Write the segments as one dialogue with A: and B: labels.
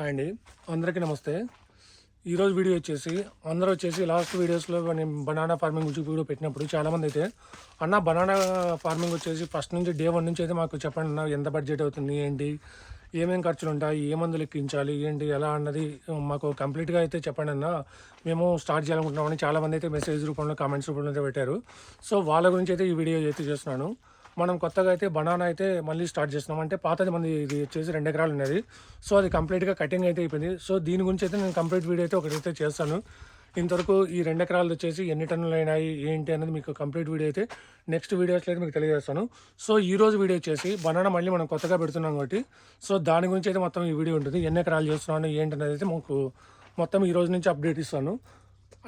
A: Hi అండి, అందరికీ నమస్తే. ఈరోజు వీడియో వచ్చేసి అందరూ వచ్చేసి లాస్ట్ వీడియోస్లో నేను బనానా ఫార్మింగ్ గురించి వీడియో పెట్టినప్పుడు చాలామంది అయితే అన్న బనానా ఫార్మింగ్ వచ్చేసి ఫస్ట్ నుంచి డే 1 నుంచి అయితే మాకు చెప్పండి అన్న, ఎంత బడ్జెట్ అవుతుంది, ఏంటి, ఏమేమి ఖర్చులు ఉంటాయి, ఏ మందులు ఎక్కించాలి, ఏంటి ఎలా అన్నది మాకు కంప్లీట్గా అయితే చెప్పండి అన్న, మేము స్టార్ట్ చేయాలనుకుంటున్నామని చాలామంది అయితే మెసేజ్ రూపంలో కామెంట్స్ రూపంలో అయితే పెట్టారు. సో వాళ్ళ గురించి అయితే ఈ వీడియో అయితే చేస్తున్నాను. మనం కొత్తగా అయితే బనానా అయితే మళ్ళీ స్టార్ట్ చేస్తున్నాం. అంటే పాతది మంది ఇది వచ్చేసి 2 ఎకరాలు ఉన్నది. సో అది కంప్లీట్గా కటింగ్ అయితే అయిపోయింది. సో దీని గురించి అయితే నేను కంప్లీట్ వీడియో అయితే ఒకటైతే చేస్తాను. ఇంతవరకు ఈ 2 ఎకరాలు వచ్చేసి ఎన్ని టన్నులు అయినాయి ఏంటి అనేది మీకు కంప్లీట్ వీడియో అయితే నెక్స్ట్ వీడియోస్లో అయితే మీకు తెలియజేస్తాను. సో ఈ రోజు వీడియో వచ్చేసి బనానా మళ్ళీ మనం కొత్తగా పెడుతున్నాం కాబట్టి సో దాని గురించి అయితే మొత్తం ఈ వీడియో ఉంటుంది. ఎన్ని ఎకరాలు చేస్తున్నాను ఏంటి అనేది అయితే మాకు మొత్తం ఈ రోజు నుంచి అప్డేట్ ఇస్తాను.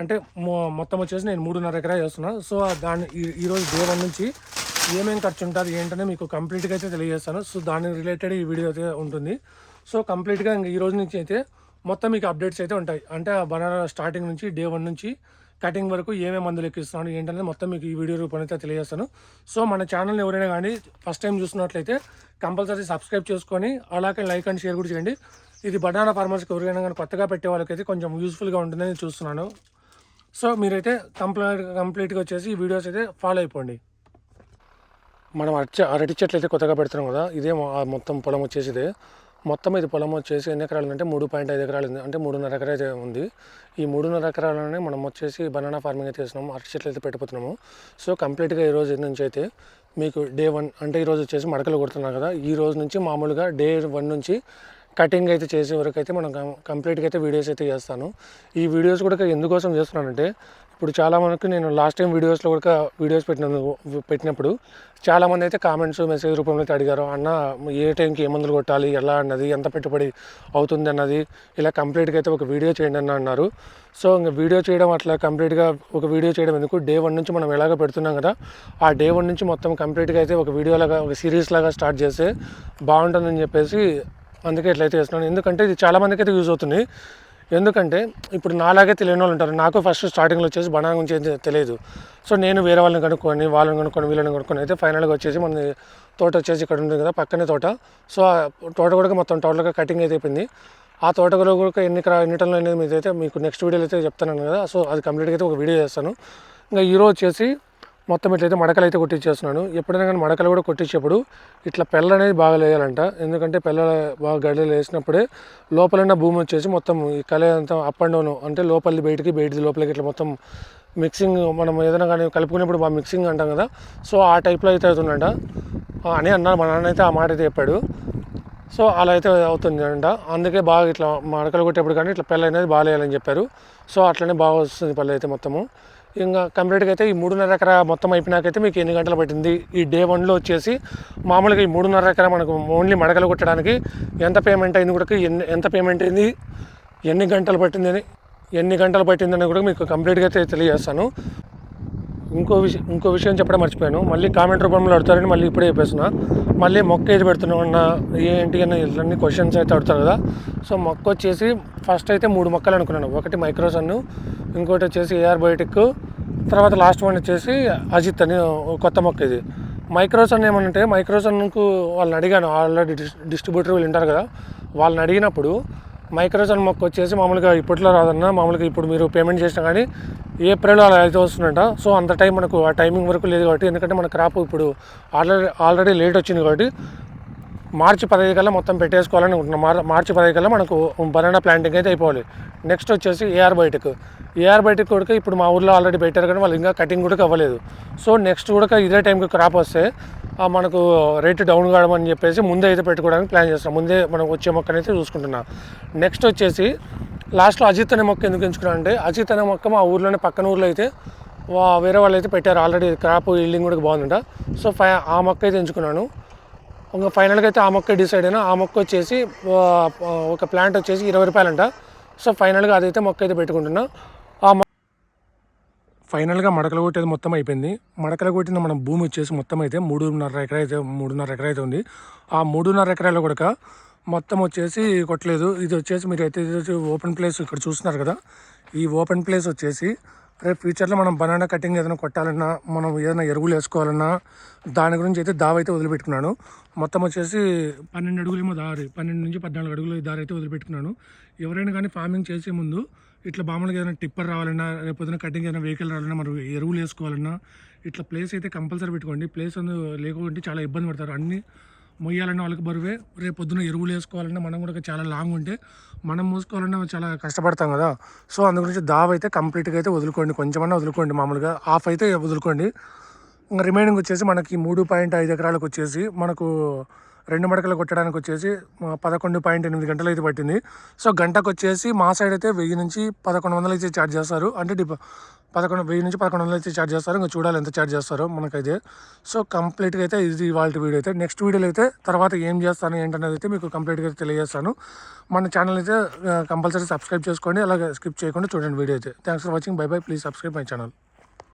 A: అంటే మొత్తం వచ్చేసి నేను 3.5 ఎకరా చేస్తున్నాను. సో దాని ఈరోజు డే 1 నుంచి ఏమేమి ఖర్చు ఉంటుంది ఏంటనే మీకు కంప్లీట్గా అయితే తెలియజేస్తాను. సో దాని రిలేటెడ్ ఈ వీడియో అయితే ఉంటుంది. సో కంప్లీట్గా ఈ రోజు నుంచి అయితే మొత్తం మీకు అప్డేట్స్ అయితే ఉంటాయి. అంటే ఆ బనానా స్టార్టింగ్ నుంచి డే 1 నుంచి కటింగ్ వరకు ఏమేమి మందులు ఎక్కిస్తున్నాను ఏంటనేది మొత్తం మీకు ఈ వీడియో రూపంలో అయితే తెలియజేస్తాను. సో మన ఛానల్ని ఎవరైనా కానీ ఫస్ట్ టైం చూస్తున్నట్లయితే కంపల్సరీ సబ్స్క్రైబ్ చేసుకొని అలాగే లైక్ అండ్ షేర్ కూడా చేయండి. ఇది బనానా ఫార్మర్స్కి ఎవరైనా కానీ కొత్తగా పెట్టే వాళ్ళకైతే కొంచెం యూస్ఫుల్గా ఉంటుందని చూస్తున్నాను. సో మీరైతే కంప్లీట్గా వచ్చేసి ఈ వీడియోస్ అయితే ఫాలో అయిపోండి. మనం అరటి చెట్లు అయితే కొత్తగా పెడుతున్నాం కదా, ఇదే మొత్తం పొలం వచ్చేసి ఇదే మొత్తం ఇది పొలం వచ్చేసి ఎన్ని ఎకరాలు అంటే 3.5 ఎకరాలు ఉంది. అంటే 3.5 ఎకరా అయితే ఉంది. ఈ 3.5 ఎకరాలనే మనం వచ్చేసి బనానా ఫార్మింగ్ అయితే చేస్తున్నాము, అరటి చెట్లు అయితే పెట్టిపోతున్నాము. సో కంప్లీట్గా ఈ రోజు నుంచి అయితే మీకు డే 1 అంటే ఈరోజు వచ్చేసి మడకలు కొడుతున్నాం కదా, ఈ రోజు నుంచి మామూలుగా డే 1 నుంచి కటింగ్ అయితే చేసే వరకు అయితే మనం కంప్లీట్గా అయితే వీడియోస్ అయితే చేస్తాను. ఈ వీడియోస్ కూడా ఎందుకోసం చేస్తున్నానంటే ఇప్పుడు చాలా మనకు నేను లాస్ట్ టైం వీడియోస్లో కూడా వీడియోస్ పెట్టినప్పుడు చాలామంది అయితే కామెంట్స్ మెసేజ్ రూపంలో అయితే అడిగారు, అన్న ఏ టైంకి ఏ మందులు కొట్టాలి, ఎలా అన్నది, ఎంత పెట్టుబడి అవుతుంది అన్నది ఇలా కంప్లీట్గా అయితే ఒక వీడియో చేయండి అన్న అన్నారు. సో ఇంకా వీడియో చేయడం అట్లా కంప్లీట్గా ఒక వీడియో చేయడం ఎందుకు, డే 1 నుంచి మనం ఎలాగ పెడుతున్నాం కదా, ఆ డే 1 నుంచి మొత్తం కంప్లీట్గా అయితే ఒక వీడియో లాగా ఒక సిరీస్ లాగా స్టార్ట్ చేస్తే బాగుంటుందని చెప్పేసి అందుకే ఇట్లయితే చేస్తున్నాను. ఎందుకంటే ఇది చాలామందికి అయితే యూజ్ అవుతుంది. ఎందుకంటే ఇప్పుడు నాలాగే తెలియని వాళ్ళు ఉంటారు. నాకు ఫస్ట్ స్టార్టింగ్లో వచ్చేసి బనానా గురించి తెలియదు. సో నేను వేరే వాళ్ళని కనుక్కొని వీళ్ళని కనుక్కొని అయితే ఫైనల్గా వచ్చేసి మన తోట వచ్చేసి ఇక్కడ ఉంటుంది కదా పక్కనే తోట. సో ఆ తోట కూడా మొత్తం టోటల్గా కటింగ్ అయితే అయిపోయింది. ఆ తోటలో కూడా ఎన్ని టన్నులు అనేది మీద అయితే మీకు నెక్స్ట్ వీడియోలో అయితే చెప్తాను కదా. సో అది కంప్లీట్గా అయితే ఒక వీడియో చేస్తాను. ఇంకా ఈరోజు వచ్చేసి మొత్తం ఇట్లయితే మడకలు అయితే కొట్టించేస్తున్నాను. ఎప్పుడైనా కానీ మడకలు కూడా కొట్టించేప్పుడు ఇట్లా పెళ్ళ అనేది బాగా లేయాలంట. ఎందుకంటే పెళ్ళ బాగా గడ్డలు వేసినప్పుడే లోపలన్న భూమి వచ్చేసి మొత్తం ఈ కళ అంతా అప్ అండ్ డౌన్ అంటే లోపలిది బయటిది లోపలికి ఇట్లా మొత్తం మిక్సింగ్ మనం ఏదైనా కానీ కలుపుకునేప్పుడు బాగా మిక్సింగ్ అంటాం కదా. సో ఆ టైప్లో అయితే అవుతుందంట అని అన్నారు. మా నాన్న అయితే ఆ మాట అయితే చెప్పాడు. సో అలా అయితే అవుతుంది అంట. అందుకే బాగా ఇట్లా మడకలు కొట్టేప్పుడు కానీ ఇట్లా పెళ్ళ అనేది బాగా లేయాలని చెప్పారు. సో అట్లనే బాగా వస్తుంది పళ్ళు అయితే మొత్తము. ఇంకా కంప్లీట్గా అయితే ఈ 3.5 ఎకరా మొత్తం అయిపోయినాకైతే మీకు ఎన్ని గంటలు పట్టింది, ఈ డే 1లో వచ్చేసి మామూలుగా ఈ 3.5 ఎకరా మనకు ఓన్లీ మడకలు కొట్టడానికి ఎంత పేమెంట్ అయింది కూడా ఎంత పేమెంట్ అయింది, ఎన్ని గంటలు పట్టిందని కూడా మీకు కంప్లీట్గా అయితే తెలియజేస్తాను. ఇంకో విషయం చెప్పడం మర్చిపోయాను. మళ్ళీ కామెంట్ రూపంలో అడుగుతారని మళ్ళీ ఇప్పుడే చెప్పేస్తున్నా. మళ్ళీ మొక్క ఏది పెడుతున్నావు అన్న ఏంటి అన్న ఇవన్నీ క్వశ్చన్స్ అయితే అడుగుతారు కదా. సో మొక్క వచ్చేసి ఫస్ట్ అయితే 3 మొక్కలు అనుకున్నాను. ఒకటి మైక్రోసన్, ఇంకోటి వచ్చేసి ఏఆర్ బయోటిక్, తర్వాత లాస్ట్ వన్ వచ్చేసి అజిత్ అని కొత్త మొక్క. ఇది మైక్రోసన్ ఏమనంటే మైక్రోసన్కు వాళ్ళని అడిగాను, ఆల్రెడీ డిస్ట్రిబ్యూటర్ వీళ్ళు ఉంటారు కదా, వాళ్ళని అడిగినప్పుడు మైక్రోసన్ మొక్క వచ్చేసి మామూలుగా ఇప్పట్లో రాదన్నా, మామూలుగా ఇప్పుడు మీరు పేమెంట్ చేసినా కానీ ఏప్రిల్లో అలా అయితే వస్తుందంట. సో అంత టైం మనకు ఆ టైమింగ్ వరకు లేదు కాబట్టి, ఎందుకంటే మన క్రాప్ ఇప్పుడు ఆల్రెడీ లేట్ వచ్చింది కాబట్టి మార్చి 15 కల్లా మొత్తం పెట్టేసుకోవాలని అనుకుంటున్నాం. మార్చి 15 కల్లా మనకు బనానా ప్లాంటింగ్ అయితే అయిపోవాలి. నెక్స్ట్ వచ్చేసి ఏఆర్ బయోటిక్ కూడా ఇప్పుడు మా ఊర్లో ఆల్రెడీ పెట్టారు కానీ వాళ్ళు ఇంకా కటింగ్ కూడా అవ్వలేదు. సో నెక్స్ట్ కూడా ఇదే టైంకి క్రాప్ వస్తే మనకు రేటు డౌన్ కావడం అని చెప్పేసి ముందే అయితే పెట్టుకోవడానికి ప్లాన్ చేస్తున్నాం. ముందే మనం వచ్చే మొక్కనైతే చూసుకుంటున్నా. నెక్స్ట్ వచ్చేసి లాస్ట్లో అజిత్ అనే మొక్క ఎందుకు ఎంచుకున్నాను అంటే, అజిత్ అనే మొక్క మా ఊర్లోనే పక్కన ఊర్లో అయితే వేరే వాళ్ళు అయితే పెట్టారు, ఆల్రెడీ క్రాప్ ఈల్డింగ్ కూడా బాగుందంట. సో ఆ మొక్క అయితే ఎంచుకున్నాను. ఇంకా ఫైనల్గా అయితే ఆ మొక్క డిసైడ్ అయినా. ఆ మొక్క వచ్చేసి ఒక ప్లాంట్ వచ్చేసి 20 రూపాయలంట. సో ఫైనల్గా అదైతే మొక్క అయితే పెట్టుకుంటున్నా. ఫైనల్గా మడకలు కొట్టేది మొత్తం అయిపోయింది. మడకలు కొట్టిన మన భూమి వచ్చేసి మొత్తం అయితే 3.5 ఎకరా అయితే ఉంది. ఆ 3.5 ఎకరాలు కూడా మొత్తం వచ్చేసి కొట్టలేదు. ఇది వచ్చేసి మీరు అయితే ఓపెన్ ప్లేస్ ఇక్కడ చూస్తున్నారు కదా, ఈ ఓపెన్ ప్లేస్ వచ్చేసి రేపు ఫ్యూచర్లో మనం బనానా కటింగ్ ఏదైనా కొట్టాలన్నా, మనం ఏదైనా ఎరువులు వేసుకోవాలన్నా దాని గురించి అయితే దావ అయితే వదిలిపెట్టుకున్నాను. మొత్తం వచ్చేసి 12 అడుగులేమో దారి, 12 నుంచి 14 అడుగులు దారి అయితే వదిలిపెట్టుకున్నాను. ఎవరైనా కానీ ఫార్మింగ్ చేసే ముందు ఇట్లా మామూలుగా ఏదైనా టిప్పర్ రావాలన్నా, రేపు పొద్దున కటింగ్ ఏదైనా వెహికల్ రావాలన్నా, మరి ఎరువులు వేసుకోవాలన్నా ఇట్లా ప్లేస్ అయితే కంపల్సరీ పెట్టుకోండి. ప్లేస్ లేకుంటే చాలా ఇబ్బంది పడతారు. అన్నీ మొయ్యాలన్నా వాళ్ళకి బరువే, రేపు పొద్దున ఎరువులు వేసుకోవాలన్నా మనం కూడా చాలా లాంగ్ ఉంటే మనం మోసుకోవాలన్నా చాలా కష్టపడతాం కదా. సో అందు గురించి దావ అయితే కంప్లీట్గా అయితే వదులుకోండి, కొంచెమన్నా వదులుకోండి, మామూలుగా హాఫ్ అయితే వదులుకోండి. ఇంకా రిమైనింగ్ వచ్చేసి మనకి 3.5 ఎకరాలకు వచ్చేసి మనకు 2 మడకలు కొట్టడానికి వచ్చేసి 11.8 గంటలు అయితే పట్టింది. సో గంటకు వచ్చేసి మా సైడ్ అయితే 1000 నుంచి 1100 అయితే ఛార్జ్ చేస్తారు. అంటే 1000 నుంచి 1100 అయితే ఛార్జ్ చేస్తారు. ఇంకా చూడాలి ఎంత ఛార్జ్ చేస్తారో మనకైతే. సో కంప్లీట్గా అయితే ఇది ఇవాళ వీడియో అయితే. నెక్స్ట్ వీడియోలో అయితే తర్వాత ఏం చేస్తాను ఏంటనేది అయితే మీకు కంప్లీట్గా తెలియజేస్తాను. మన ఛానల్ అయితే కంపల్సరీ సబ్స్క్రైబ్ చేసుకోండి, అలాగే స్కిప్ చేయకుండా చూడండి వీడియో అయితే. Thanks for watching. By by. Please subscribe my channel.